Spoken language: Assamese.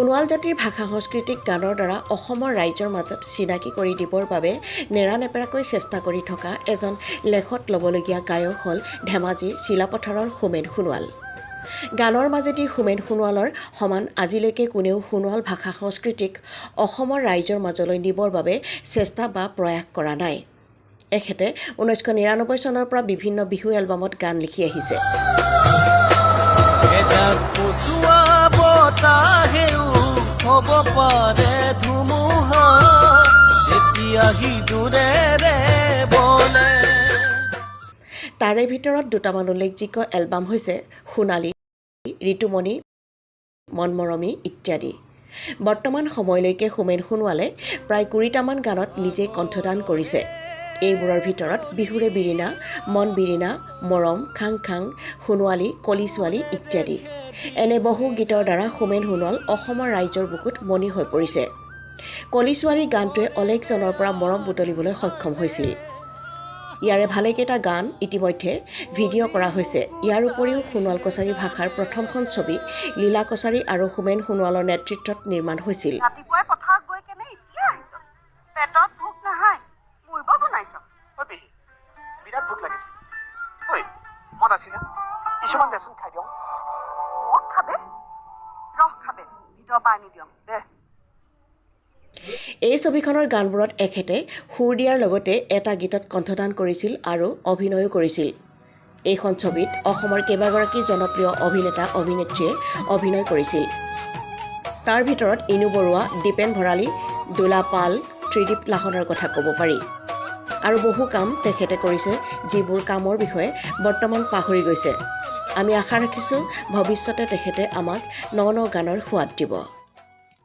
সোণোৱাল জাতিৰ ভাষা সংস্কৃতিক গানৰ দ্বাৰা অসমৰ ৰাইজৰ মাজত চিনাকি কৰি দিবৰ বাবে নেৰানেপেৰাকৈ চেষ্টা কৰি থকা এজন লেখত ল'বলগীয়া গায়ক হ'ল ধেমাজিৰ চিলাপথাৰৰ হোমেন সোণোৱাল। গানৰ মাজেদি হোমেন সোণোৱালৰ সমান আজিলৈকে কোনেও সোণোৱাল ভাষা সংস্কৃতিক অসমৰ ৰাইজৰ মাজলৈ নিবৰ বাবে চেষ্টা বা প্ৰয়াস কৰা নাই। এখেতে 1999 চনৰ পৰা বিভিন্ন বিহু এলবামত গান লিখি আহিছে। হ'ব পাৰে ধুমুহা যেতিয়া হিজুৰেৰে বলে। তাৰে ভিতৰত দুটামান উল্লেখযোগ্য এলবাম হৈছে সোণালী, ঋতুমণি, মনমৰমী ইত্যাদি। বৰ্তমান সময়লৈকে হোমেন সোণোৱালে প্ৰায় 20টামান গানত নিজে কণ্ঠদান কৰিছে। এইবোৰৰ ভিতৰত বিহুৰে বিৰিণা, মন বিৰিণা, মৰম, খাং খাং, সোণোৱালী, কলি ছোৱালী ইত্যাদি। এনে বহু গীতৰ দ্বাৰা হোমেন সোণোৱাল অসমৰ ৰাইজৰ বুকুত মণি হৈ পৰিছে। কলি ছোৱালী গানটোৱে অলেখজনৰ পৰা মৰম বুটলিবলৈ সক্ষম হৈছিল। ইয়াৰে ভালেকেইটা গান ইতিমধ্যে ভিডিঅ' কৰা হৈছে। ইয়াৰ উপৰিও সোণোৱাল কছাৰী ভাষাৰ প্ৰথমখন ছবি লীলা কছাৰী আৰু হোমেন সোণোৱালৰ নেতৃত্বত নিৰ্মাণ হৈছিল। ৰাতিপুৱাই পথাৰত গৈ কেনে এতিয়া আহিছ, পেটত ভোক নাহাই মুৰ্ব বনাইছ। বিৰাট ভোক লাগিছে। ঐ মন আছিল কিছুমান দেচোন খাই দিওঁ। মদ খাবে ৰস খাবে, ভিতৰ পৰা আনি দিয়ম দে। এই ছবিখনৰ গানবোৰত এখেতে সুৰ দিয়াৰ লগতে এটা গীতত কণ্ঠদান কৰিছিল আৰু অভিনয়ো কৰিছিল। এইখন ছবিত অসমৰ কেইবাগৰাকী জনপ্ৰিয় অভিনেতা অভিনেত্ৰীয়ে অভিনয় কৰিছিল। তাৰ ভিতৰত ইনু বৰুৱা, দীপেন ভৰালী, দোলা পাল, ত্ৰিদীপ লাহনৰ কথা ক'ব পাৰি। আৰু বহু কাম তেখেতে কৰিছে যিবোৰ কামৰ বিষয়ে বৰ্তমান পাহৰি গৈছে। আমি আশা ৰাখিছোঁ ভৱিষ্যতে তেখেতে আমাক ন গানৰ সোৱাদ দিব।